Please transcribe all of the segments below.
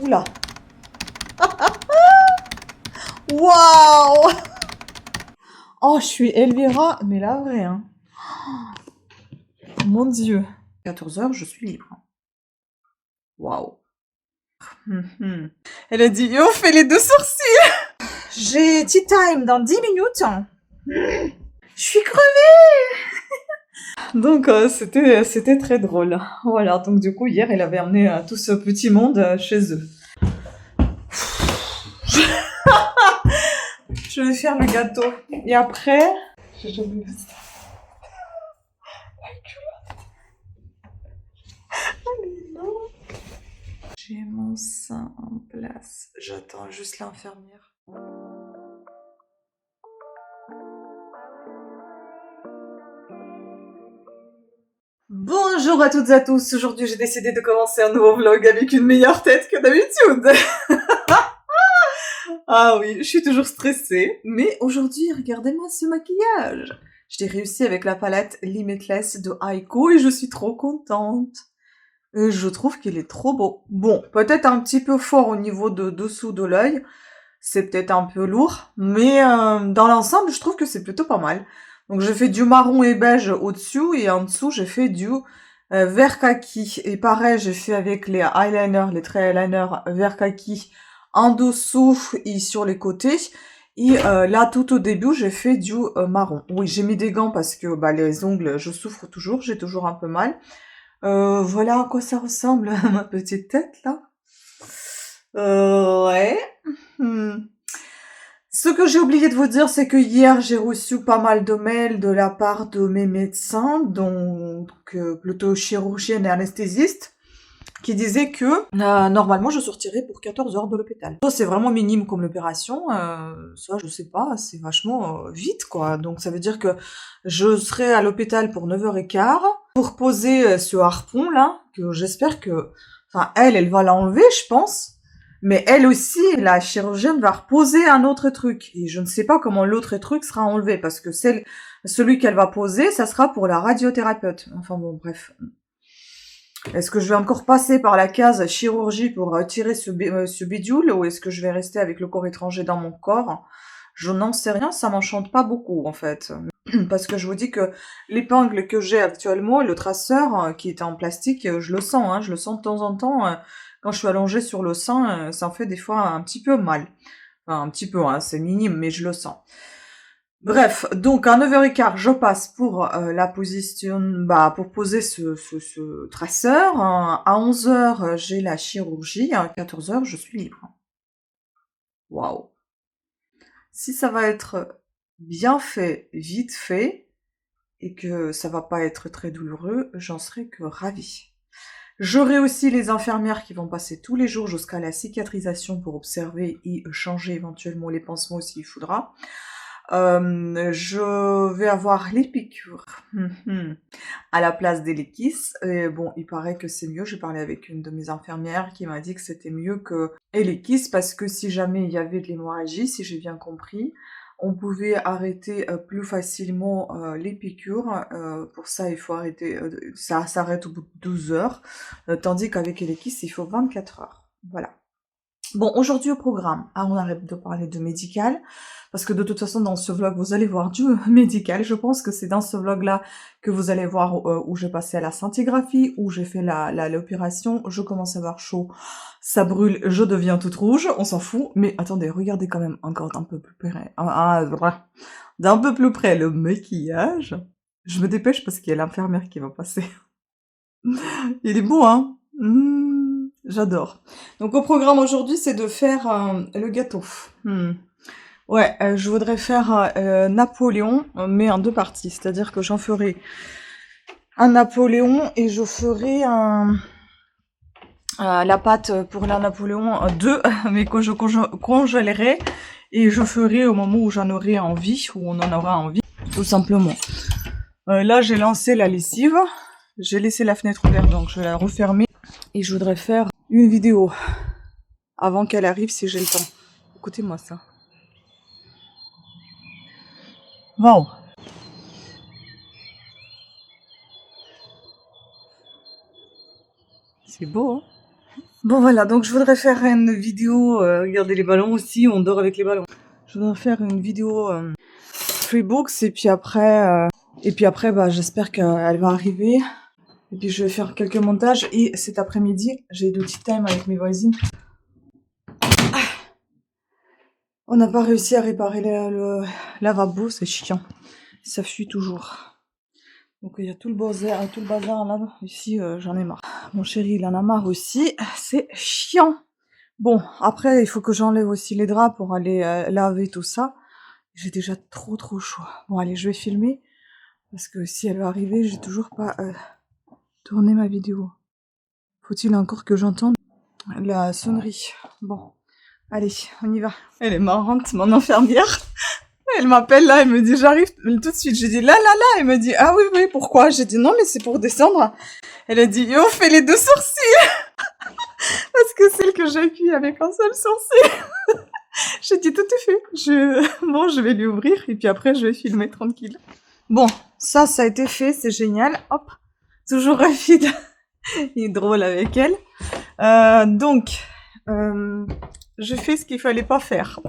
Oula. Waouh. Oh, je suis Elvira, mais la vraie, hein. Mon Dieu. 14h, je suis libre. Waouh. Elle a dit, yo, fais les 2 sourcils. J'ai tea time dans 10 minutes. Je suis crevée. Donc, c'était très drôle. Voilà, donc du coup, hier, elle avait amené tout ce petit monde chez eux. Je vais faire le gâteau. Et après... J'ai jamais vu ça. J'ai mon sein en place. J'attends juste l'infirmière. Bonjour à toutes et à tous. Aujourd'hui, j'ai décidé de commencer un nouveau vlog avec une meilleure tête que d'habitude. Ah oui, je suis toujours stressée. Mais aujourd'hui, regardez-moi ce maquillage. Je l'ai réussi avec la palette Limitless de Aiko et je suis trop contente. Je trouve qu'il est trop beau. Bon, peut-être un petit peu fort au niveau de dessous de l'œil. C'est peut-être un peu lourd. Mais dans l'ensemble, je trouve que c'est plutôt pas mal. Donc j'ai fait du marron et beige au-dessus et en dessous, j'ai fait du vert kaki. Et pareil, j'ai fait avec les eyeliners, les traits eyeliner vert kaki en dessous et sur les côtés. Et là, tout au début, j'ai fait du marron. Oui, j'ai mis des gants parce que bah, les ongles, je souffre toujours, j'ai toujours un peu mal. Voilà à quoi ça ressemble, ma petite tête, là. Ouais. Ce que j'ai oublié de vous dire, c'est que hier, j'ai reçu pas mal de mails de la part de mes médecins, donc plutôt chirurgienne et anesthésiste, qui disaient que normalement, je sortirais pour 14 heures de l'hôpital. Ça, c'est vraiment minime comme l'opération. Ça, je sais pas, c'est vachement vite, quoi. Donc, ça veut dire que je serai à l'hôpital pour 9h15 pour poser ce harpon, là, que j'espère que... Enfin, elle va l'enlever, je pense. Mais elle aussi, la chirurgienne va reposer un autre truc. Et je ne sais pas comment l'autre truc sera enlevé, parce que celui qu'elle va poser, ça sera pour la radiothérapeute. Enfin bon, bref. Est-ce que je vais encore passer par la case chirurgie pour tirer ce bidule, ou est-ce que je vais rester avec le corps étranger dans mon corps? Je n'en sais rien, ça m'enchante pas beaucoup, en fait. Parce que je vous dis que l'épingle que j'ai actuellement, le traceur qui est en plastique, je le sens, hein, je le sens de temps en temps. Quand je suis allongée sur le sein, ça me fait des fois un petit peu mal. Enfin, un petit peu, hein, c'est minime, mais je le sens. Bref, donc à 9h15, je passe pour la position, bah, pour poser ce traceur. À 11h, j'ai la chirurgie. À 14h, je suis libre. Waouh. Si ça va être bien fait, vite fait, et que ça va pas être très douloureux, j'en serai que ravie. J'aurai aussi les infirmières qui vont passer tous les jours jusqu'à la cicatrisation pour observer et changer éventuellement les pansements s'il faudra. Je vais avoir les piqûres à la place des Elekis. Et bon, il paraît que c'est mieux. J'ai parlé avec une de mes infirmières qui m'a dit que c'était mieux que Elekis parce que si jamais il y avait de l'hémorragie, si j'ai bien compris, on pouvait arrêter plus facilement les piqûres. Pour ça, il faut arrêter. Ça s'arrête au bout de 12 heures, tandis qu'avec Elekis, il faut 24 heures. Voilà. Bon, aujourd'hui au programme, on arrête de parler de médical, parce que de toute façon dans ce vlog vous allez voir du médical. Je pense que c'est dans ce vlog là que vous allez voir où j'ai passé à la scintigraphie, où j'ai fait l'opération. Je commence à avoir chaud, ça brûle, je deviens toute rouge, on s'en fout. Mais attendez, regardez quand même encore d'un peu plus près, d'un peu plus près le maquillage. Je me dépêche parce qu'il y a l'infirmière qui va passer. Il est beau, hein? J'adore. Donc au programme aujourd'hui, c'est de faire le gâteau. Ouais, je voudrais faire Napoléon, mais en 2 parties. C'est-à-dire que j'en ferai un Napoléon et je ferai la pâte pour la Napoléon 2, mais que je congèlerai. Et je ferai au moment où j'en aurai envie, où on en aura envie, tout simplement. Là, j'ai lancé la lessive. J'ai laissé la fenêtre ouverte, donc je vais la refermer. Et je voudrais faire une vidéo avant qu'elle arrive si j'ai le temps. Écoutez-moi ça. Wow. C'est beau, hein? Bon voilà, donc je voudrais faire une vidéo, regardez les ballons aussi, on dort avec les ballons. Je voudrais faire une vidéo Freebooks et puis après bah, j'espère qu'elle va arriver. Et puis je vais faire quelques montages et cet après-midi, j'ai du tea time avec mes voisines. On n'a pas réussi à réparer le lavabo, c'est chiant. Ça fuit toujours. Donc il y a tout le bazar là. Ici, j'en ai marre. Mon chéri, il en a marre aussi. C'est chiant. Bon, après, il faut que j'enlève aussi les draps pour aller laver tout ça. J'ai déjà trop chaud. Bon, allez, je vais filmer. Parce que si elle va arriver, j'ai toujours pas tourné ma vidéo. Faut-il encore que j'entende la sonnerie? Bon, allez, on y va. Elle est marrante, mon infirmière. Elle m'appelle là, elle me dit j'arrive tout de suite. J'ai dit là. Elle me dit ah oui, pourquoi? J'ai dit non, mais c'est pour descendre. Elle a dit et on fait les deux sourcils. Parce que celle que j'appuie avec un seul sourcil. J'ai dit tout est fait. Bon, je vais lui ouvrir et puis après je vais filmer tranquille. Bon, ça a été fait, c'est génial. Hop, toujours rapide. Il est drôle avec elle. Donc, je fais ce qu'il fallait pas faire.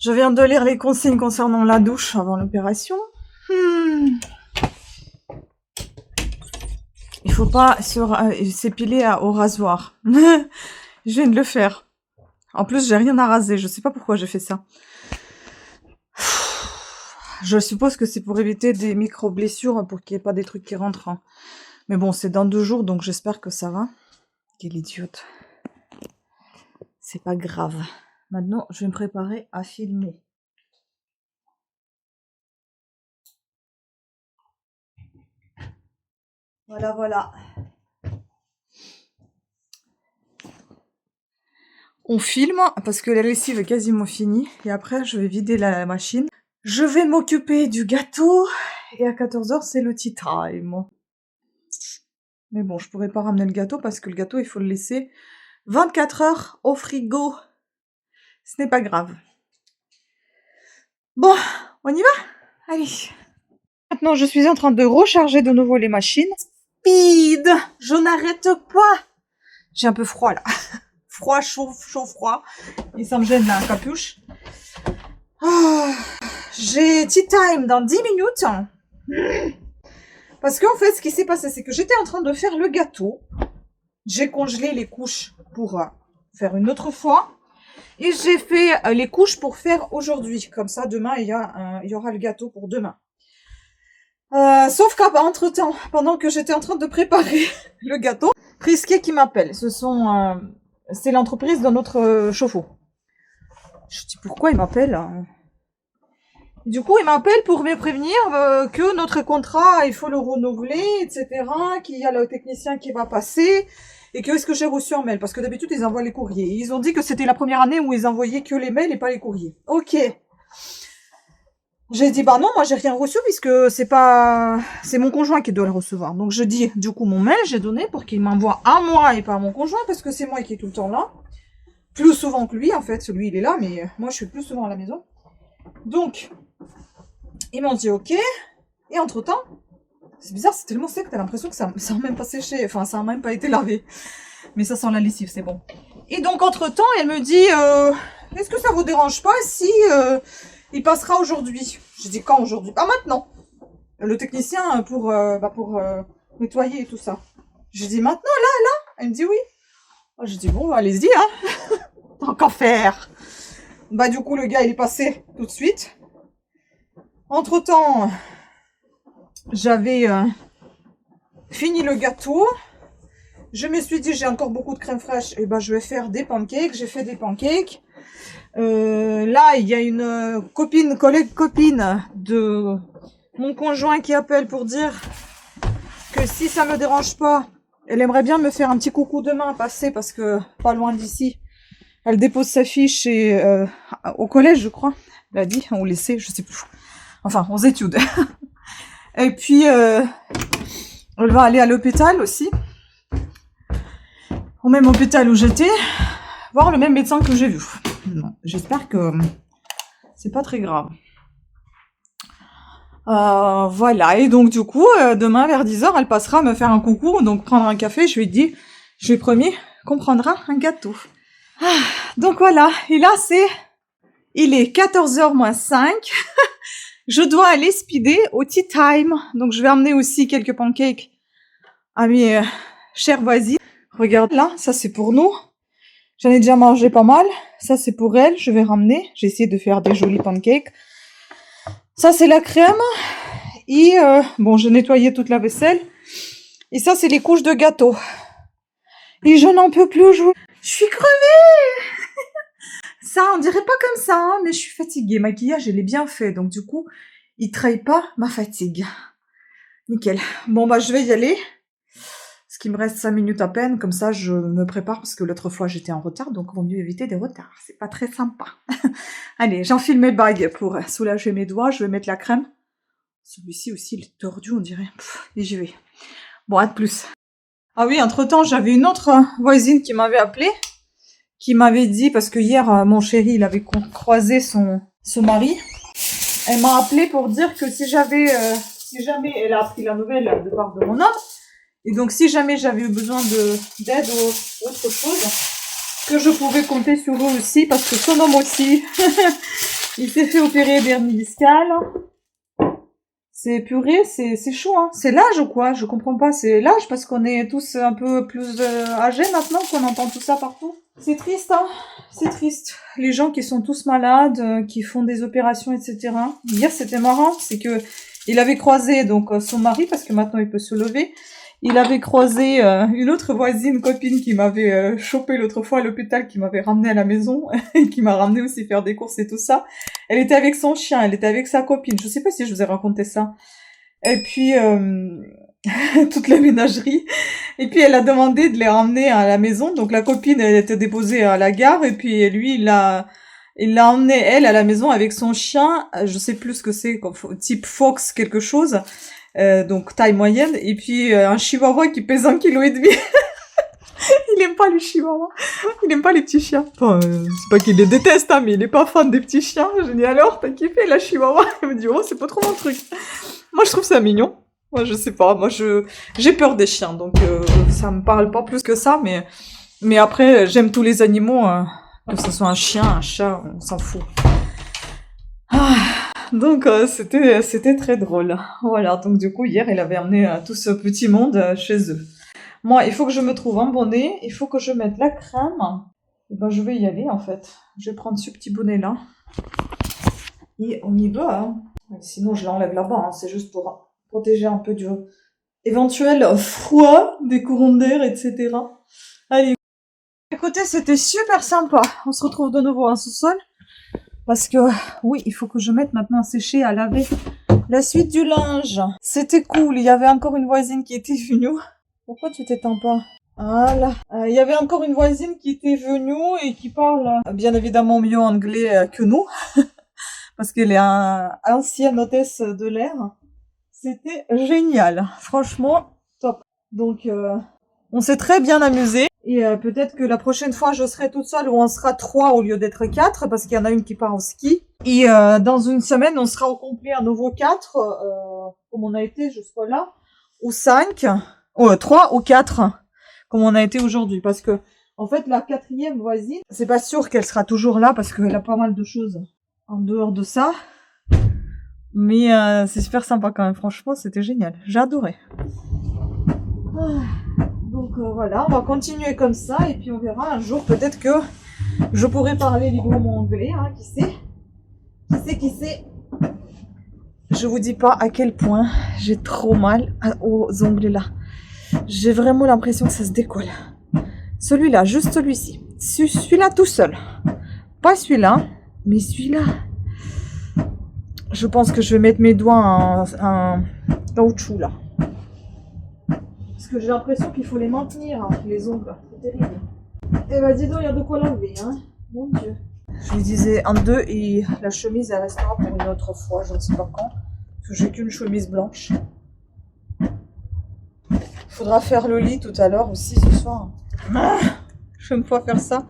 Je viens de lire les consignes concernant la douche avant l'opération. Il faut pas s'épiler au rasoir. Je viens de le faire. En plus, j'ai rien à raser. Je sais pas pourquoi j'ai fait ça. Je suppose que c'est pour éviter des micro-blessures, pour qu'il n'y ait pas des trucs qui rentrent. Mais bon, c'est dans 2 jours, donc j'espère que ça va. Quelle idiote. C'est pas grave. Maintenant, je vais me préparer à filmer. Voilà. On filme parce que la lessive est quasiment finie. Et après, je vais vider la machine. Je vais m'occuper du gâteau. Et à 14h, c'est le tea time. Mais bon, je pourrais pas ramener le gâteau parce que le gâteau, il faut le laisser 24 heures au frigo. Ce n'est pas grave. Bon, on y va? Allez. Maintenant, je suis en train de recharger de nouveau les machines. Speed! Je n'arrête pas! J'ai un peu froid, là. Froid, chaud, froid. Et ça me gêne, la capuche. J'ai tea time dans 10 minutes. Parce qu'en fait, ce qui s'est passé, c'est que j'étais en train de faire le gâteau. J'ai congelé les couches pour faire une autre fois. Et j'ai fait les couches pour faire aujourd'hui. Comme ça, demain, il y aura le gâteau pour demain. Sauf qu'entre-temps, pendant que j'étais en train de préparer le gâteau, Prisquet qui m'appelle. C'est l'entreprise de notre chauffe-eau. Je dis pourquoi il m'appelle. Du coup, il m'appelle pour me prévenir que notre contrat, il faut le renouveler, etc. Qu'il y a le technicien qui va passer. Et que est-ce que j'ai reçu un mail? Parce que d'habitude, ils envoient les courriers. Ils ont dit que c'était la première année où ils envoyaient que les mails et pas les courriers. Ok. J'ai dit, bah non, moi j'ai rien reçu puisque c'est mon conjoint qui doit le recevoir. Donc je dis, du coup, mon mail, j'ai donné pour qu'il m'envoie à moi et pas à mon conjoint parce que c'est moi qui est tout le temps là. Plus souvent que lui, en fait. Lui, il est là, mais moi, je suis plus souvent à la maison. Donc, ils m'ont dit ok. Et entre-temps, c'est bizarre, c'est tellement sec, t'as l'impression que ça n'a même pas séché. Enfin, ça n'a même pas été lavé. Mais ça sent la lessive, c'est bon. Et donc, entre-temps, elle me dit, est-ce que ça vous dérange pas si il passera aujourd'hui? J'ai dit quand aujourd'hui? Ah, maintenant. Le technicien pour nettoyer et tout ça. J'ai dit maintenant, là. Elle me dit oui. J'ai dit bon, allez-y, hein. Tant qu'à faire. Bah, du coup, le gars, il est passé tout de suite. Entre-temps, j'avais fini le gâteau. Je me suis dit, j'ai encore beaucoup de crème fraîche. Et ben, je vais faire des pancakes. J'ai fait des pancakes. Là, il y a une collègue copine de mon conjoint qui appelle pour dire que si ça me dérange pas, elle aimerait bien me faire un petit coucou demain passer parce que pas loin d'ici. Elle dépose sa fiche au collège, je crois. Elle a dit, au lycée, je sais plus. Enfin, aux études. Et puis, elle va aller à l'hôpital aussi. Au même hôpital où j'étais. Voir le même médecin que j'ai vu. Bon, j'espère que c'est pas très grave. Voilà, et donc du coup, demain vers 10h, elle passera me faire un coucou, donc prendre un café. Je lui ai dit, je lui ai promis qu'on prendra un gâteau. Ah, donc voilà, et là il est 14h moins 5. Je dois aller speeder au tea time. Donc je vais emmener aussi quelques pancakes à mes chères voisines. Regarde là, ça c'est pour nous. J'en ai déjà mangé pas mal. Ça c'est pour elle, je vais ramener. J'ai essayé de faire des jolis pancakes. Ça c'est la crème. Et bon, j'ai nettoyé toute la vaisselle. Et ça c'est les couches de gâteau. Et je n'en peux plus jouer. Je suis crevée. Ça, on dirait pas comme ça, hein, mais je suis fatiguée. Maquillage, je l'ai bien fait. Donc du coup, il trahit pas ma fatigue. Nickel. Bon, bah je vais y aller. Parce qu'il me reste 5 minutes à peine. Comme ça, je me prépare parce que l'autre fois, j'étais en retard. Donc, il vaut mieux éviter des retards. C'est pas très sympa. Allez, j'enfile mes bagues pour soulager mes doigts. Je vais mettre la crème. Celui-ci aussi, il est tordu, on dirait. Et j'y vais. Bon, à de plus. Ah oui, entre-temps, j'avais une autre voisine qui m'avait appelée. Qui m'avait dit, parce que hier, mon chéri, il avait croisé son mari. Elle m'a appelé pour dire que si jamais elle a appris la nouvelle de part de mon homme, et donc si jamais j'avais eu besoin d'aide ou autre chose, que je pouvais compter sur eux aussi, parce que son homme aussi, il s'est fait opérer d'hernie discale. C'est purée, c'est chaud, hein. C'est l'âge ou quoi? Je comprends pas, c'est l'âge parce qu'on est tous un peu plus âgés maintenant, qu'on entend tout ça partout. C'est triste, hein. C'est triste. Les gens qui sont tous malades, qui font des opérations, etc. Hier, c'était marrant, c'est que il avait croisé donc son mari, parce que maintenant il peut se lever. Il avait croisé une autre voisine, copine, qui m'avait chopé l'autre fois à l'hôpital, qui m'avait ramené à la maison, et qui m'a ramené aussi faire des courses et tout ça. Elle était avec son chien, elle était avec sa copine. Je sais pas si je vous ai raconté ça. Et puis, toute la ménagerie. Et puis, elle a demandé de les ramener à la maison. Donc, la copine, elle était déposée à la gare. Et puis, lui, il l'a emmené, elle, à la maison avec son chien. Je sais plus ce que c'est, type Fox, quelque chose. Donc taille moyenne, et puis un chihuahua qui pèse 1,5 kg. Il aime pas les chihuahuas, il aime pas les petits chiens. Enfin, c'est pas qu'il les déteste, hein, mais il est pas fan des petits chiens. J'ai dit alors, t'as kiffé la chihuahua? Il me dit oh, c'est pas trop mon truc. Moi je trouve ça mignon. Moi je sais pas, moi j'ai peur des chiens, donc ça me parle pas plus que ça, mais après j'aime tous les animaux, que ce soit un chien, un chat, on s'en fout. Ah. Donc c'était très drôle. Voilà, donc du coup hier il avait amené tout ce petit monde chez eux. Moi, il faut que je me trouve un bonnet, il faut que je mette la crème. Et ben je vais y aller en fait. Je vais prendre ce petit bonnet là. Et on y va. Hein. Sinon je l'enlève là-bas, hein. C'est juste pour protéger un peu du éventuel froid, des courants d'air, etc. Allez. Écoutez, c'était super sympa. On se retrouve de nouveau en sous-sol. Parce que, oui, il faut que je mette maintenant à sécher, à laver la suite du linge. C'était cool. Il y avait encore une voisine qui était venue. Pourquoi tu t'étends pas? Voilà. Il y avait encore une voisine qui était venue et qui parle bien évidemment mieux anglais que nous. Parce qu'elle est ancienne hôtesse de l'air. C'était génial. Franchement, top. Donc, on s'est très bien amusé. Et peut-être que la prochaine fois, je serai toute seule ou on sera 3 au lieu d'être 4 parce qu'il y en a une qui part au ski. Et dans une semaine, on sera au complet à nouveau 4, comme on a été jusqu'à là, ou 5, 3 ou 4, comme on a été aujourd'hui. Parce que, en fait, la 4e voisine, c'est pas sûr qu'elle sera toujours là parce qu'elle a pas mal de choses en dehors de ça. Mais c'est super sympa quand même, franchement, c'était génial. J'ai adoré. Donc voilà, on va continuer comme ça et puis on verra un jour peut-être que je pourrai parler librement anglais, hein, qui sait. Je vous dis pas à quel point j'ai trop mal aux ongles là. J'ai vraiment l'impression que ça se décolle. Celui-là, juste celui-ci. Celui-là tout seul. Pas celui-là, mais celui-là. Je pense que je vais mettre mes doigts en caoutchouc là. Parce que j'ai l'impression qu'il faut les maintenir, hein, les ongles. C'est terrible. Eh ben, dis donc, il y a de quoi laver, hein. Mon Dieu. Je lui disais un 2 et la chemise, elle restera pour une autre fois, je ne sais pas quand. Parce que j'ai qu'une chemise blanche. Il faudra faire le lit tout à l'heure aussi ce soir. Je n'aime pas faire ça.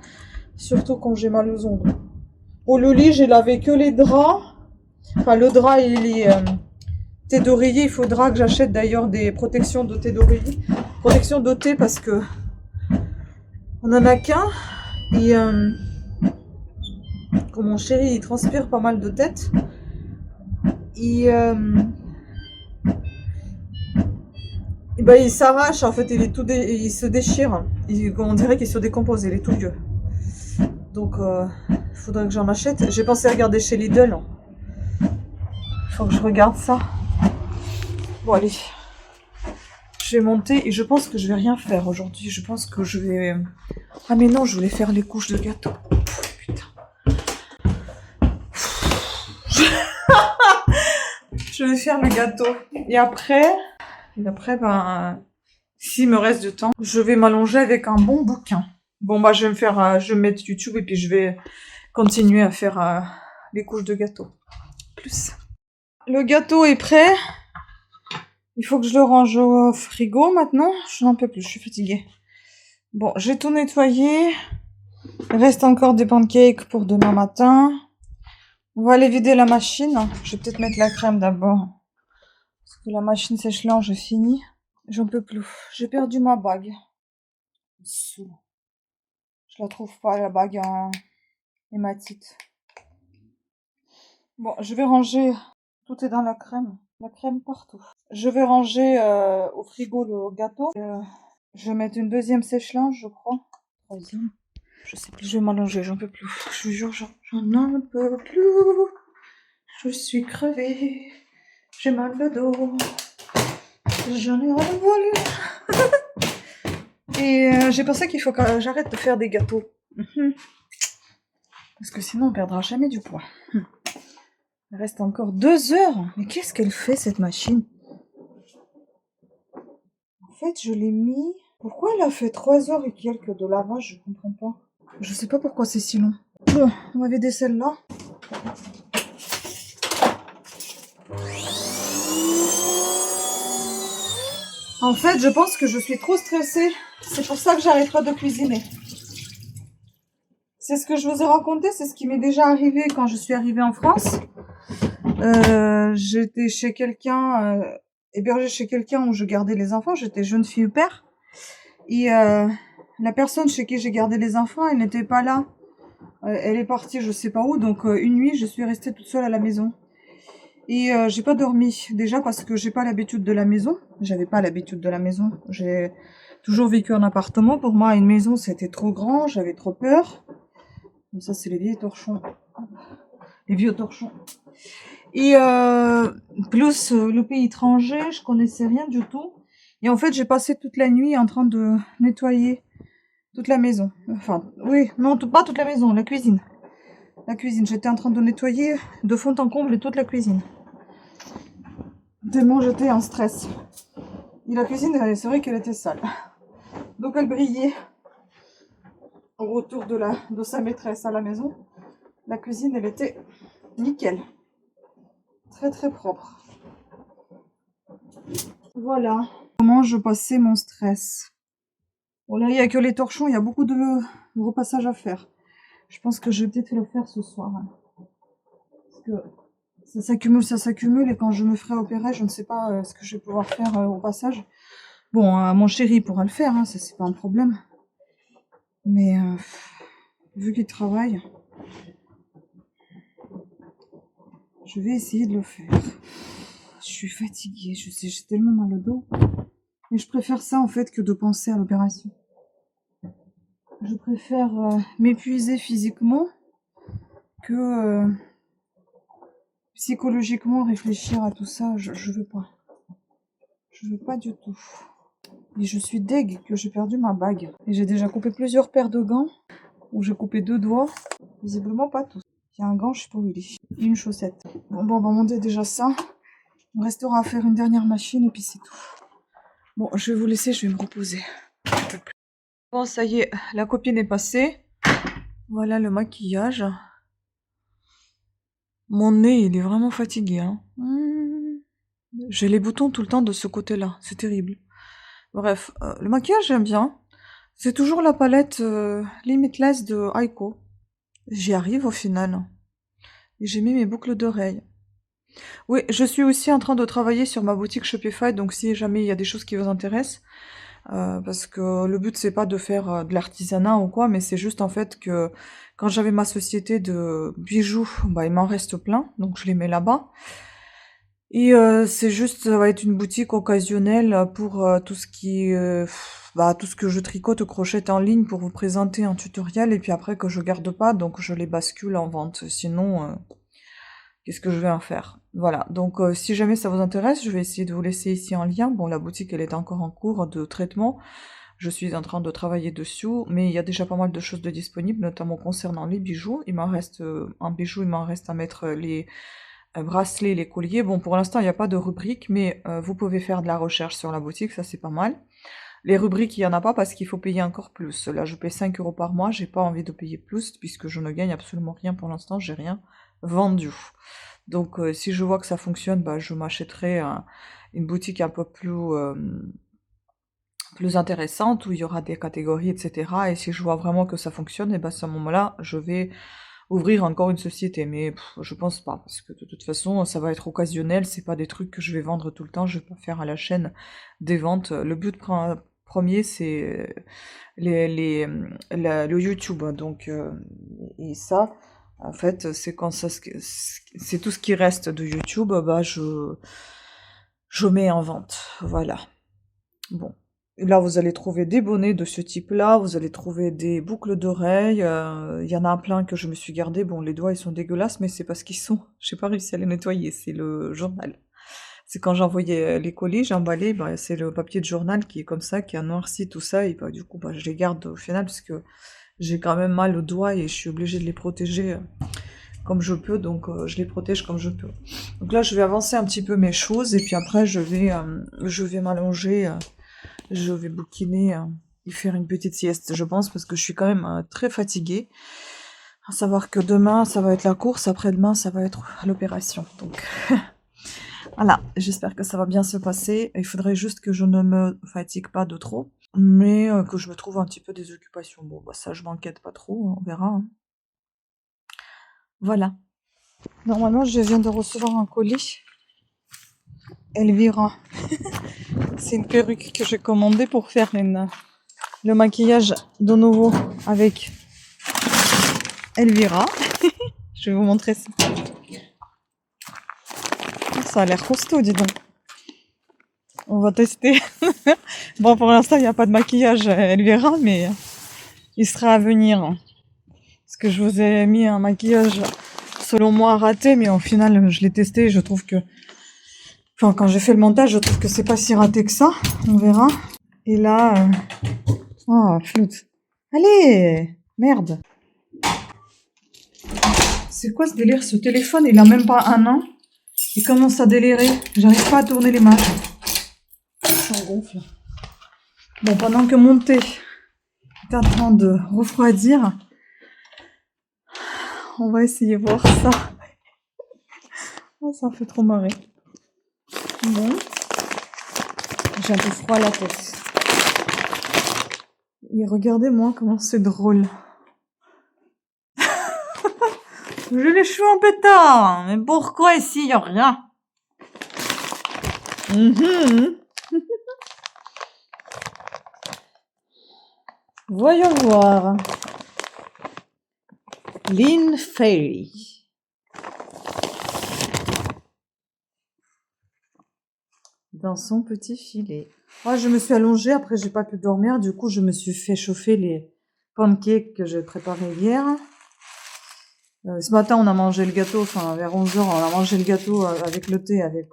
Surtout quand j'ai mal aux ongles. Pour le lit, j'ai lavé que les draps. Enfin, le drap et les... thé d'oreiller, il faudra que j'achète d'ailleurs des protections de thé d'oreiller. Protection de thé parce que On en a qu'un. Et quand mon chéri il transpire pas mal de tête, et ben, il s'arrache en fait, il se déchire. On dirait qu'il se décompose, il est tout vieux. Donc il faudrait que j'en achète. J'ai pensé à regarder chez Lidl. Faut que je regarde ça. Bon allez. Je vais monter et je pense que je vais rien faire aujourd'hui. Je pense que je vais... Ah mais non, je voulais faire les couches de gâteau. Putain. Je vais faire le gâteau. Et après, ben, s'il me reste du temps, je vais m'allonger avec un bon bouquin. Bon bah je vais me faire, je vais mettre YouTube et puis je vais continuer à faire les couches de gâteau. Plus. Le gâteau est prêt. Il faut que je le range au frigo maintenant. Je n'en peux plus, je suis fatiguée. Bon, j'ai tout nettoyé. Il reste encore des pancakes pour demain matin. On va aller vider la machine. Je vais peut-être mettre la crème d'abord. Parce que la machine sèche-linge est finie. J'en peux plus. J'ai perdu ma bague. Je la trouve pas, la bague en hématite. Bon, je vais ranger. Tout est dans la crème. La crème partout. Je vais ranger au frigo le gâteau. Je vais mettre une deuxième sèche-linge, je crois. Troisième. Je sais plus, je vais m'allonger, j'en peux plus. Je vous jure, j'en peux plus. Je suis crevée. J'ai mal le dos. J'en ai ras-le-bol. Et j'ai pensé qu'il faut que j'arrête de faire des gâteaux. Parce que sinon on perdra jamais du poids. Il reste encore 2 heures. Mais qu'est-ce qu'elle fait cette machine? En fait, je l'ai mis... Pourquoi elle a fait 3 heures et quelques de lavage? Je comprends pas. Je sais pas pourquoi c'est si long. Bon, on va vider celle-là. En fait, je pense que je suis trop stressée. C'est pour ça que j'arrête pas de cuisiner. C'est ce que je vous ai raconté, c'est ce qui m'est déjà arrivé quand je suis arrivée en France. J'étais chez quelqu'un, hébergée chez quelqu'un où je gardais les enfants. J'étais jeune fille au père. Et la personne chez qui j'ai gardé les enfants, elle n'était pas là. Elle est partie je sais pas où, donc une nuit, je suis restée toute seule à la maison. Et j'ai pas dormi, déjà parce que j'ai pas l'habitude de la maison. J'avais pas l'habitude de la maison. J'ai toujours vécu en appartement. Pour moi, une maison, c'était trop grand, j'avais trop peur. Donc ça, c'est les vieux torchons. Les vieux torchons. Et plus le pays étranger, je connaissais rien du tout. Et en fait, j'ai passé toute la nuit en train de nettoyer toute la maison. Enfin, oui, non, pas toute la maison, la cuisine. La cuisine, j'étais en train de nettoyer de fond en comble toute la cuisine. Tellement j'étais en stress. Et la cuisine, c'est vrai qu'elle était sale. Donc elle brillait au retour de sa maîtresse à la maison. La cuisine, elle était nickel. Très très propre. Voilà. Comment je passais mon stress. Bon là, il n'y a que les torchons, il y a beaucoup de repassage à faire. Je pense que je vais peut-être le faire ce soir. Parce que ça s'accumule et quand je me ferai opérer, je ne sais pas ce que je vais pouvoir faire au passage. Bon, mon chéri pourra le faire, hein, ça c'est pas un problème. Mais vu qu'il travaille, je vais essayer de le faire. Je suis fatiguée, je sais, j'ai tellement mal au dos. Mais je préfère ça en fait que de penser à l'opération. Je préfère m'épuiser physiquement que psychologiquement réfléchir à tout ça. Je veux pas. Je veux pas du tout. Et je suis deg que j'ai perdu ma bague. Et j'ai déjà coupé plusieurs paires de gants. Où j'ai coupé 2 doigts. Visiblement pas tous. Il y a un gant, je sais pas où il est. Et une chaussette. Bon, on va monter déjà ça. Il me restera à faire une dernière machine et puis c'est tout. Bon, je vais vous laisser, je vais me reposer. Bon, ça y est, la copine est passée. Voilà le maquillage. Mon nez, il est vraiment fatigué. Hein. J'ai les boutons tout le temps de ce côté-là. C'est terrible. Bref, le maquillage, j'aime bien. C'est toujours la palette Limitless de Aiko. J'y arrive au final. Et j'ai mis mes boucles d'oreilles. Oui, je suis aussi en train de travailler sur ma boutique Shopify, donc si jamais il y a des choses qui vous intéressent, parce que le but c'est pas de faire de l'artisanat ou quoi, mais c'est juste en fait que quand j'avais ma société de bijoux, bah il m'en reste plein, donc je les mets là-bas. Et c'est juste, ça va être une boutique occasionnelle pour tout ce qui, bah, tout ce que je tricote ou crochette en ligne pour vous présenter un tutoriel et puis après que je garde pas, donc je les bascule en vente. Sinon, qu'est-ce que je vais en faire? Voilà, donc si jamais ça vous intéresse, je vais essayer de vous laisser ici en lien. Bon, la boutique, elle est encore en cours de traitement. Je suis en train de travailler dessus, mais il y a déjà pas mal de choses de disponibles, notamment concernant les bijoux. Il m'en reste un bijou, il m'en reste à mettre les bracelets, les colliers. Bon, pour l'instant, il n'y a pas de rubrique, mais vous pouvez faire de la recherche sur la boutique, ça c'est pas mal. Les rubriques, il n'y en a pas parce qu'il faut payer encore plus. Là, je paie 5 € par mois, j'ai pas envie de payer plus puisque je ne gagne absolument rien pour l'instant, j'ai rien vendu. Donc, si je vois que ça fonctionne, bah, je m'achèterai une boutique un peu plus intéressante où il y aura des catégories, etc. Et si je vois vraiment que ça fonctionne, et ben à ce moment-là, je vais ouvrir encore une société. Mais je pense pas, parce que de toute façon, ça va être occasionnel, c'est pas des trucs que je vais vendre tout le temps, je vais pas faire à la chaîne des ventes. Le but premier, c'est le YouTube. Donc, et ça, en fait, c'est quand ça, c'est tout ce qui reste de YouTube, bah je mets en vente. Voilà. Bon. Et là, vous allez trouver des bonnets de ce type-là, vous allez trouver des boucles d'oreilles, il y en a plein que je me suis gardé. Bon, les doigts, ils sont dégueulasses, mais c'est parce qu'ils sont j'ai pas réussi à les nettoyer, c'est le journal. C'est quand j'envoyais les colis, j'emballais, bah, c'est le papier de journal qui est comme ça, qui a noirci tout ça et bah, du coup, bah, je les garde au final parce que j'ai quand même mal aux doigts et je suis obligée de les protéger, comme je peux, donc je les protège comme je peux. Donc là, je vais avancer un petit peu mes choses et puis après, je vais m'allonger, je vais bouquiner et faire une petite sieste, je pense, parce que je suis quand même très fatiguée. À savoir que demain, ça va être la course, après-demain, ça va être l'opération. Donc voilà, j'espère que ça va bien se passer. Il faudrait juste que je ne me fatigue pas de trop, mais que je me trouve un petit peu des occupations. Bon, bah ça, je m'inquiète pas trop, on verra, hein. Voilà. Normalement, je viens de recevoir un colis. Elvira. C'est une perruque que j'ai commandée pour faire le maquillage de nouveau avec Elvira. Je vais vous montrer ça. Ça a l'air costaud, dis donc. On va tester. Bon, pour l'instant, il n'y a pas de maquillage Elvira, mais il sera à venir. Parce que je vous ai mis un maquillage, selon moi, raté, mais au final, je l'ai testé et je trouve que... Enfin, quand j'ai fait le montage, je trouve que c'est pas si raté que ça. On verra. Et là... Oh, flûte. Allez! Merde! C'est quoi ce délire? Ce téléphone, il a même pas un an. Il commence à délirer. J'arrive pas à tourner les mains. Ça gonfle. Bon, pendant que mon thé est en train de refroidir, on va essayer de voir ça. Oh, ça me fait trop marrer. Bon. J'ai un peu froid à la tête. Et regardez-moi comment c'est drôle. J'ai les cheveux en pétard. Mais pourquoi ici, il n'y a rien? Voyons voir. Lynn Fairy. Dans son petit filet. Moi, je me suis allongée, après j'ai pas pu dormir, du coup je me suis fait chauffer les pancakes que j'ai préparés hier. Ce matin on a mangé le gâteau, enfin vers 11h on a mangé le gâteau avec le thé avec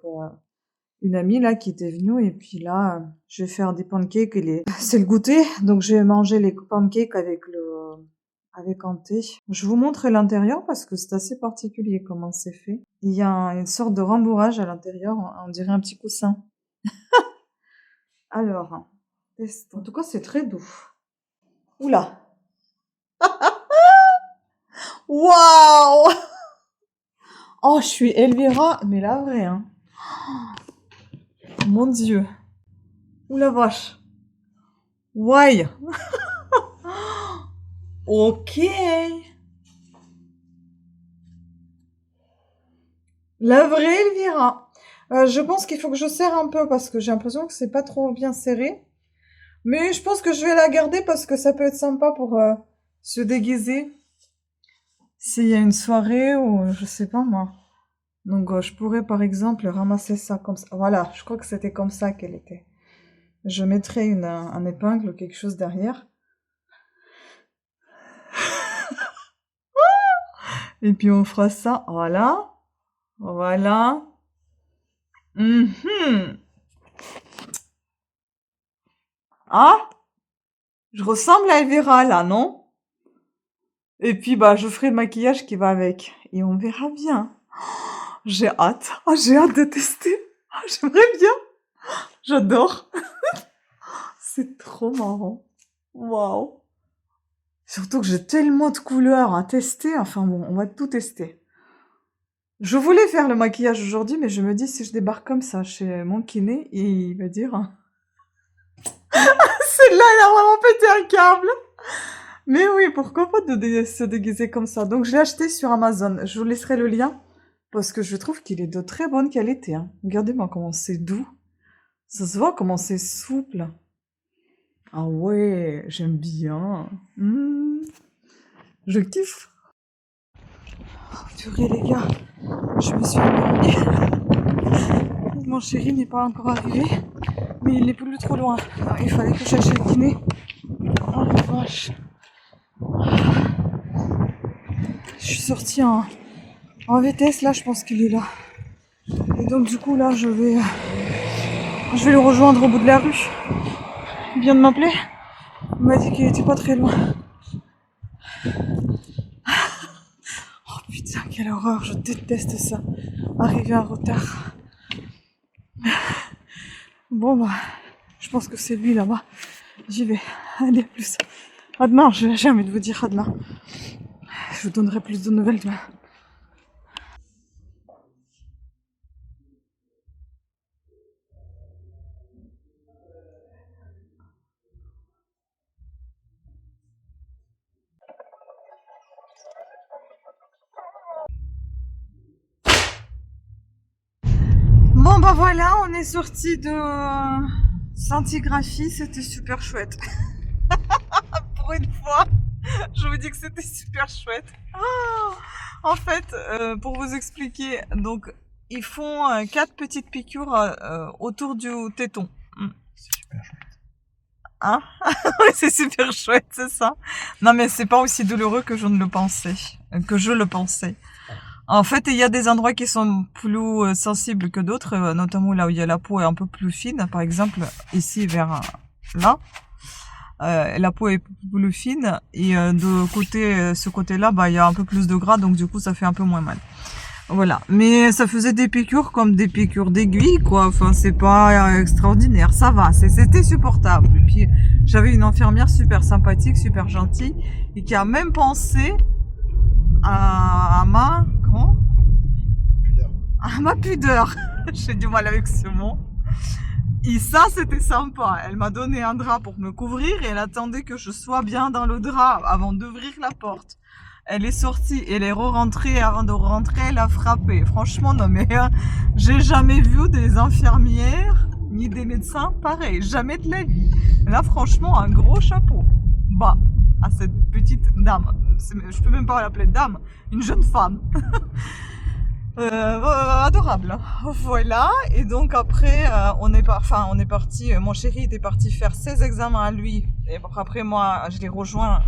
une amie là qui était venue et puis là je vais faire des pancakes c'est le goûter, donc j'ai mangé les pancakes avec un thé. Je vous montre l'intérieur parce que c'est assez particulier comment c'est fait. Il y a une sorte de rembourrage à l'intérieur, on dirait un petit coussin. Alors, en tout cas, c'est très doux. Oula! Waouh! Oh, je suis Elvira, mais la vraie, hein. Mon Dieu. Oula vache. Ouais. Ok. La vraie Elvira. Je pense qu'il faut que je serre un peu parce que j'ai l'impression que c'est pas trop bien serré. Mais je pense que je vais la garder parce que ça peut être sympa pour se déguiser. S'il y a une soirée ou je sais pas moi. Donc je pourrais par exemple ramasser ça comme ça. Voilà, je crois que c'était comme ça qu'elle était. Je mettrai un épingle ou quelque chose derrière. Et puis on fera ça. Voilà. Voilà. Mhm. Ah, je ressemble à Elvira là, non? Et puis bah je ferai le maquillage qui va avec. Et on verra bien. J'ai hâte. Ah, j'ai hâte de tester. Ah, j'aimerais bien. J'adore. C'est trop marrant. Waouh. Surtout que j'ai tellement de couleurs à tester. Enfin bon, on va tout tester. Je voulais faire le maquillage aujourd'hui, mais je me dis si je débarque comme ça chez mon kiné, il va dire celle-là, elle a vraiment pété un câble. Mais oui, pourquoi pas se déguiser comme ça. Donc je l'ai acheté sur Amazon. Je vous laisserai le lien parce que je trouve qu'il est de très bonne qualité. Hein. Regardez-moi comment c'est doux. Ça se voit comment c'est souple. Ah ouais, j'aime bien. Je kiffe. Oh, purée les gars, je me suis endormie. Mon chéri n'est pas encore arrivé, mais il n'est plus trop loin. Alors, il fallait que j'aille chez le kiné. Oh la vache. Je suis sortie en vitesse, là je pense qu'il est là. Et donc du coup là je vais le rejoindre au bout de la rue. Il vient de m'appeler. Il m'a dit qu'il était pas très loin. Oh putain, quelle horreur, je déteste ça. Arriver en retard. Bon bah, je pense que c'est lui là-bas. J'y vais. Allez, à plus. À demain, j'ai envie de vous dire à demain. Je vous donnerai plus de nouvelles demain. Bon bah voilà, on est sorti de scintigraphie, c'était super chouette. Pour une fois, je vous dis que c'était super chouette. En fait, pour vous expliquer, donc ils font 4 petites piqûres autour du téton. C'est super chouette. Hein? Oui, c'est super chouette, c'est ça. Non mais c'est pas aussi douloureux que je le pensais. En fait, il y a des endroits qui sont plus sensibles que d'autres, notamment là où il y a la peau est un peu plus fine. Par exemple, ici vers là, la peau est plus fine et de côté, ce côté-là, bah il y a un peu plus de gras, donc du coup ça fait un peu moins mal. Voilà. Mais ça faisait des piqûres comme des piqûres d'aiguille, quoi. Enfin, c'est pas extraordinaire. Ça va, c'était supportable. Et puis j'avais une infirmière super sympathique, super gentille et qui a même pensé à ma pudeur. J'ai du mal avec ce mot. Et ça, c'était sympa. Elle m'a donné un drap pour me couvrir et elle attendait que je sois bien dans le drap avant d'ouvrir la porte. Elle est sortie, elle est re-rentrée, avant de rentrer, elle a frappé. Franchement, non mais j'ai jamais vu des infirmières ni des médecins pareils. Jamais de la vie. Là, franchement, un gros chapeau. Bah, à cette petite dame. Je peux même pas l'appeler dame, une jeune femme. Adorable. Voilà. Et donc après, on est parti. Mon chéri était parti faire ses examens à lui. Et après moi, je l'ai rejoint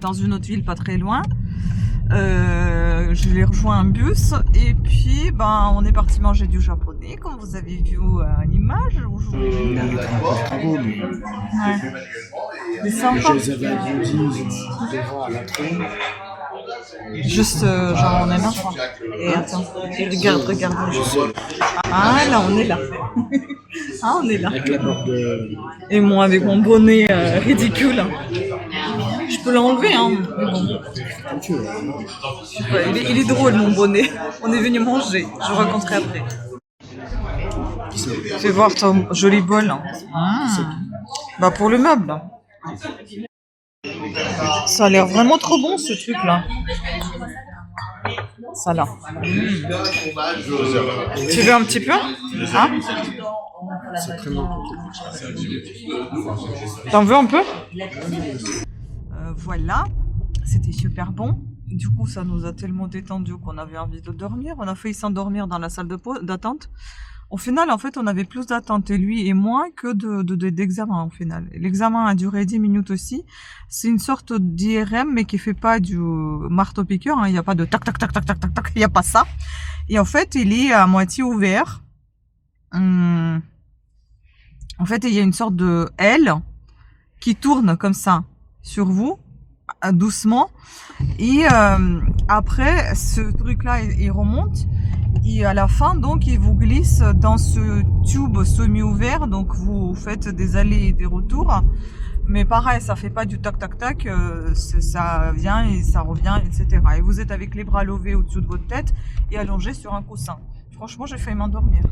dans une autre ville pas très loin. Je l'ai rejoint un bus et puis on est parti manger du japonais comme vous avez vu à l'image où je vous l'ai Là, il y a des travaux, mais C'est sympa. je les avais agrandis, ils verront à l'entrée. Juste genre on est là. Et attends, et regarde. Ah là, on est là. Ah, on est là. Avec la porte de... Et moi avec mon bonnet ridicule. Je peux l'enlever, hein. Mais bon. Comme tu veux. Ouais, il est drôle mon bonnet. On est venu manger. Je vous raconterai après. Fais voir ton joli bol. Bah pour le meuble. Ça a l'air vraiment trop bon ce truc là. Ça là. Tu veux un petit peu, hein? C'est très bon. T'en veux un peu? Voilà, c'était super bon. Du coup, ça nous a tellement détendu qu'on avait envie de dormir. On a failli s'endormir dans la salle d'attente. Au final, en fait, on avait plus d'attente, lui et moi, que d'examen, au final. L'examen a duré 10 minutes aussi. C'est une sorte d'IRM, mais qui fait pas du marteau-piqueur, hein. Il n'y a pas de tac, tac, tac, tac, tac, tac, tac. Il n'y a pas ça. Et en fait, il est à moitié ouvert. En fait, il y a une sorte de aile qui tourne comme ça sur vous, doucement. Et après, ce truc-là, il remonte. Et à la fin, donc, il vous glisse dans ce tube semi-ouvert. Donc, vous faites des allers et des retours. Mais pareil, ça fait pas du tac-tac-tac. Ça vient et ça revient, etc. Et vous êtes avec les bras levés au-dessus de votre tête et allongé sur un coussin. Franchement, j'ai failli m'endormir.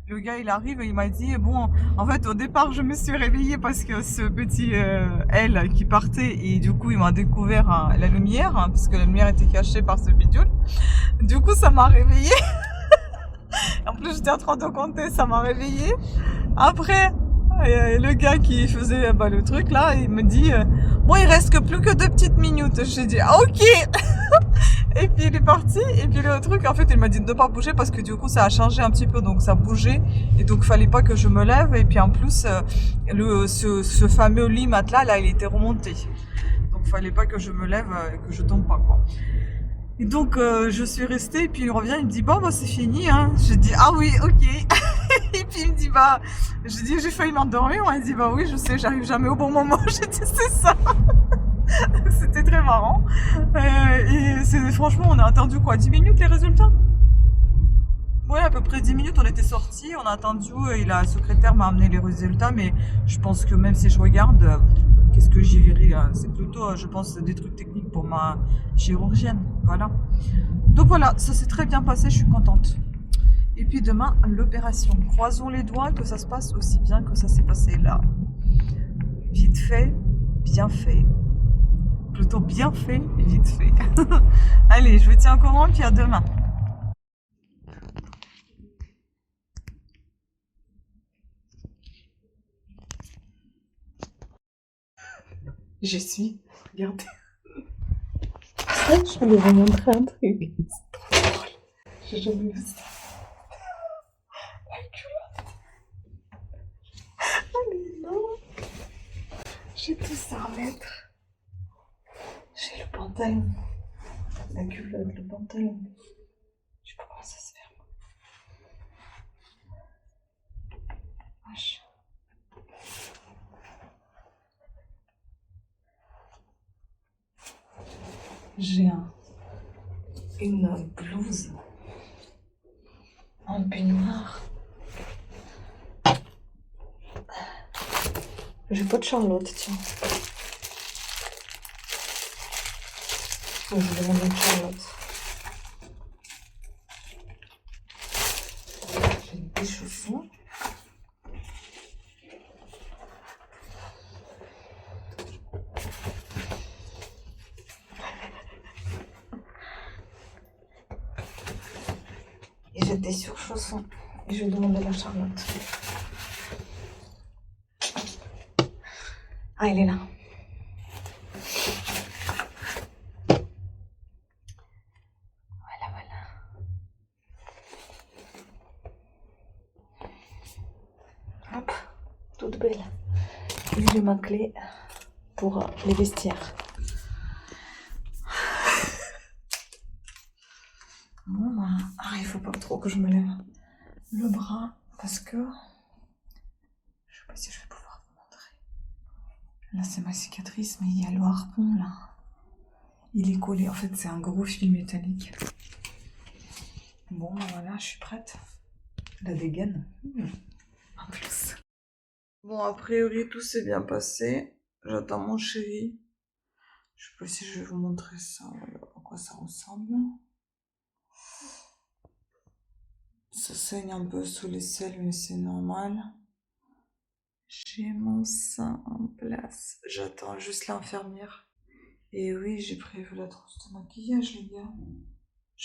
Le gars, il arrive et il m'a dit, bon, en fait, au départ, je me suis réveillée parce que ce petit aile qui partait, et du coup, il m'a découvert la lumière, hein, parce que la lumière était cachée par ce bidule. Du coup, ça m'a réveillée. En plus, j'étais en train de compter, ça m'a réveillée. Après, le gars qui faisait le truc, là, il me dit, bon, il reste que plus que 2 petites minutes. J'ai dit, ah, ok. Et puis il est parti, et puis le truc, en fait, il m'a dit de ne pas bouger parce que du coup, ça a changé un petit peu, donc ça bougeait, et donc fallait pas que je me lève, et puis en plus, ce fameux lit matelas, là, il était remonté. Donc fallait pas que je me lève et que je tombe pas, quoi. Et donc, je suis restée, et puis il revient, il me dit, bon, bah, c'est fini, hein. J'ai dit, ah oui, ok. Et puis il me dit, bah, j'ai dit, j'ai failli m'endormir, il dit, bah oui, je sais, j'arrive jamais au bon moment. J'ai dit, c'est ça. C'était très marrant. Et franchement, on a attendu quoi, 10 minutes les résultats? Ouais, à peu près 10 minutes, on était sortis, on a attendu, et la secrétaire m'a amené les résultats, mais je pense que même si je regarde, qu'est-ce que j'y verrai? C'est plutôt, je pense, des trucs techniques pour ma chirurgienne. Voilà. Donc voilà, ça s'est très bien passé, je suis contente. Et puis demain, l'opération. Croisons les doigts que ça se passe aussi bien que ça s'est passé là. Vite fait, bien fait. Plutôt bien fait, vite fait. Allez, je vous tiens au courant, puis à demain. Je suis. Regardez. Je vais vous montrer un truc. C'est trop drôle. J'ai jamais vu ça. La culotte. Allez, non. J'ai tout ça à mettre. J'ai le pantalon. La culotte, le pantalon. Je sais pas comment ça se ferme. Wesh. J'ai une blouse en peignoir. J'ai pas de Charlotte, tiens. Faut que je demande une Charlotte. J'ai des chaussons. Et j'ai des surchaussons. Et je vais demander la Charlotte. Ah, elle est là. Voilà, voilà. Hop, toute belle. Et j'ai ma clé pour les vestiaires. Bon, bah, il faut pas trop que je me lève le bras parce que je sais pas si je vais pouvoir vous montrer. Là, c'est ma cicatrice, mais il y a le harpon là. Il est collé. En fait, c'est un gros fil métallique. Bon, bah, voilà, je suis prête. La dégaine. En plus. Bon, a priori, tout s'est bien passé. J'attends mon chéri. Je sais pas si je vais vous montrer ça, à quoi ça ressemble. Ça saigne un peu sous les selles, mais c'est normal. J'ai mon sein en place. J'attends juste l'infirmière. Et oui, j'ai prévu la trousse de maquillage, les gars.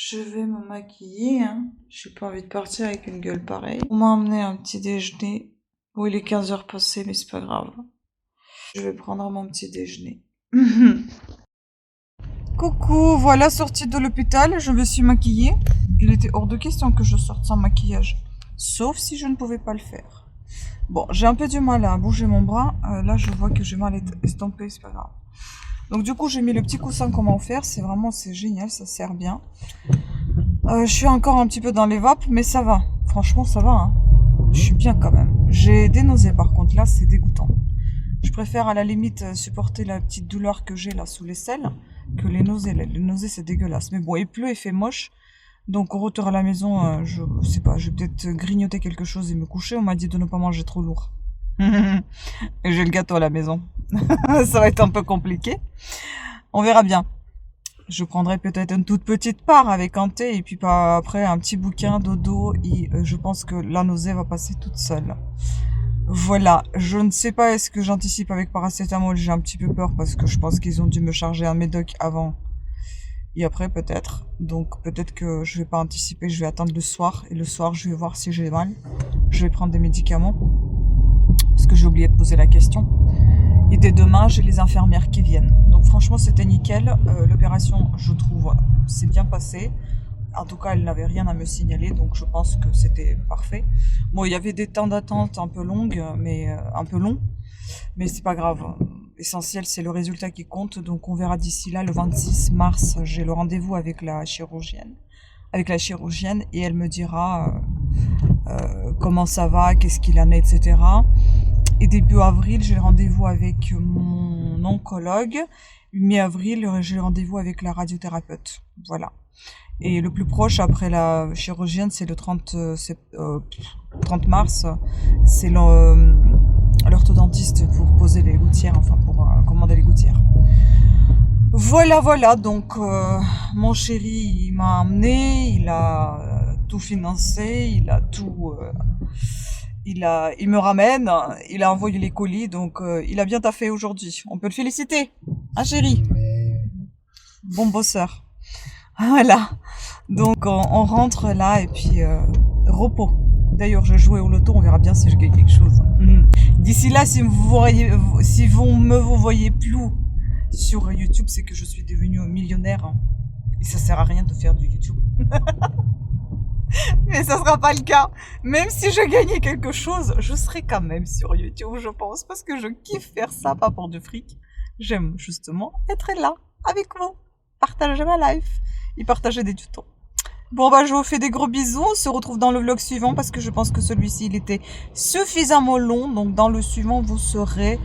Je vais me maquiller, hein. J'ai pas envie de partir avec une gueule pareille. On m'a amené un petit déjeuner. Bon, il est 15h passé, mais c'est pas grave. Je vais prendre mon petit déjeuner. Coucou, voilà, sortie de l'hôpital, je me suis maquillée. Il était hors de question que je sorte sans maquillage. Sauf si je ne pouvais pas le faire. Bon, j'ai un peu du mal à bouger mon bras. Là, je vois que j'ai mal estompé, c'est pas grave. Donc du coup, j'ai mis le petit coussin qu'on m'a offert. C'est génial, ça sert bien. Je suis encore un petit peu dans les vapes, mais ça va. Franchement, ça va, hein. Je suis bien quand même. J'ai des nausées par contre, là, c'est dégoûtant. Je préfère à la limite supporter la petite douleur que j'ai là sous l'aisselle que les nausées. Les nausées, c'est dégueulasse. Mais bon, il pleut, il fait moche. Donc au retour à la maison, je sais pas, je vais peut-être grignoter quelque chose et me coucher. On m'a dit de ne pas manger trop lourd. Et j'ai le gâteau à la maison. Ça va être un peu compliqué. On verra bien. Je prendrai peut-être une toute petite part avec un thé et puis pas après un petit bouquin dodo et je pense que la nausée va passer toute seule. Voilà, je ne sais pas est-ce que j'anticipe avec paracétamol, j'ai un petit peu peur parce que je pense qu'ils ont dû me charger un médoc avant et après peut-être. Donc peut-être que je vais pas anticiper, je vais attendre le soir et le soir je vais voir si j'ai mal. Je vais prendre des médicaments parce que j'ai oublié de poser la question. Et dès demain, j'ai les infirmières qui viennent. Donc franchement, c'était nickel. L'opération, je trouve, s'est bien passée. En tout cas, elle n'avait rien à me signaler, donc je pense que c'était parfait. Bon, il y avait des temps d'attente un peu longs, mais c'est pas grave. L'essentiel, c'est le résultat qui compte. Donc on verra d'ici là, le 26 mars, j'ai le rendez-vous avec la chirurgienne. Et elle me dira comment ça va, qu'est-ce qu'il en est, etc. Et début avril, j'ai le rendez-vous avec mon oncologue. Mi-avril, j'ai le rendez-vous avec la radiothérapeute. Voilà. Et le plus proche après la chirurgienne, c'est le 30 mars. C'est l'orthodontiste pour poser les gouttières, enfin pour commander les gouttières. Voilà. Donc, mon chéri, il m'a amené, il a tout financé, il a tout... il me ramène, il a envoyé les colis, donc il a bien taffé aujourd'hui. On peut le féliciter, hein chéri? Bon bosseur. Voilà. Donc on rentre là et puis repos. D'ailleurs, je jouais au loto, on verra bien si je gagne quelque chose. D'ici là, si vous me voyez plus sur YouTube, c'est que je suis devenue millionnaire. Hein. Et ça sert à rien de faire du YouTube. Mais ça sera pas le cas. Même si je gagnais quelque chose, je serai quand même sur YouTube, je pense, parce que je kiffe faire ça, pas pour du fric. J'aime justement être là, avec vous, partager ma life et partager des tutos. Bon bah je vous fais des gros bisous, on se retrouve dans le vlog suivant parce que je pense que celui-ci il était suffisamment long, donc dans le suivant vous saurez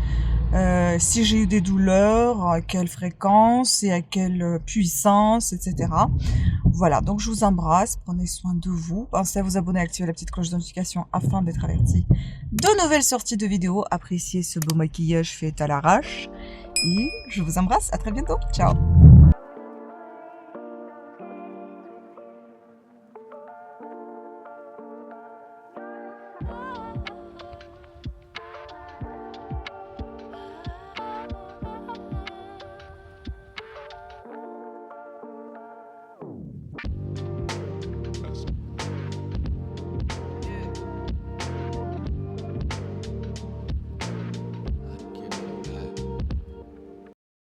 si j'ai eu des douleurs, à quelle fréquence et à quelle puissance, etc. Voilà, donc je vous embrasse, prenez soin de vous, pensez à vous abonner et activer la petite cloche de notification afin d'être averti de nouvelles sorties de vidéos. Appréciez ce beau maquillage fait à l'arrache et je vous embrasse, à très bientôt, ciao.